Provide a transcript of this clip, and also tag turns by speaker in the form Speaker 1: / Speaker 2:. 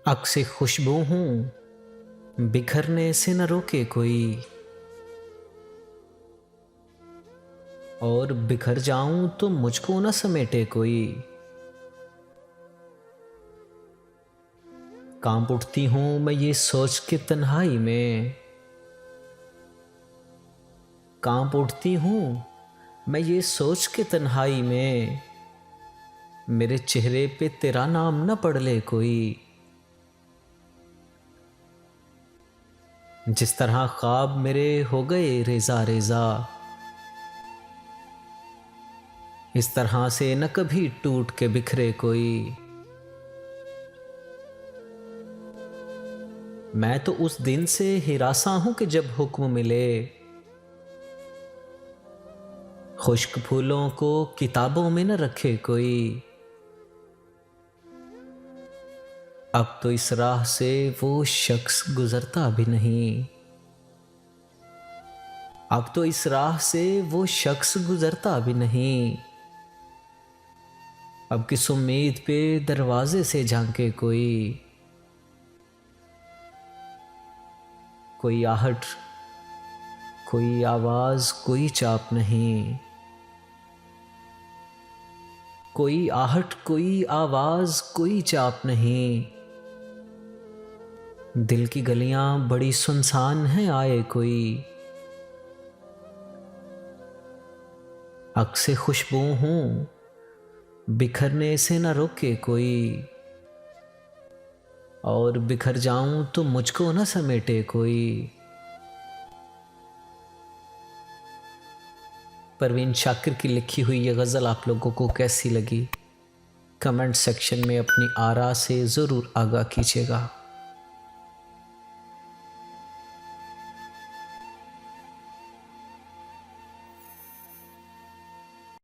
Speaker 1: अक से खुशबू हूँ, बिखरने से न रोके कोई, और बिखर जाऊं तो मुझको न समेटे कोई। कांप उठती हूं मैं ये सोच के तन्हाई में, कांप उठती हूं मैं ये सोच के तन्हाई में, मेरे चेहरे पे तेरा नाम न पढ़ ले कोई। जिस तरह ख्वाब मेरे हो गए रेजा रेजा, इस तरह से न कभी टूट के बिखरे कोई। मैं तो उस दिन से हिरासा हूं कि जब हुक्म मिले, खुश्क फूलों को किताबों में न रखे कोई। अब तो इस राह से वो शख्स गुजरता भी नहीं, अब तो इस राह से वो शख्स गुजरता भी नहीं। अब किस उम्मीद पे दरवाजे से झांके कोई, कोई आहट, कोई आवाज, कोई चाप नहीं, कोई आहट, कोई आवाज, कोई चाप नहीं। दिल की गलियां बड़ी सुनसान हैं, आए कोई। अक से खुशबू हूं, बिखरने से न रोके कोई, और बिखर जाऊं तो मुझको न समेटे कोई। परवीन शाकिर की लिखी हुई ये गज़ल आप लोगों को कैसी लगी? कमेंट सेक्शन में अपनी आरा से ज़रूर आगाह कीजिएगा।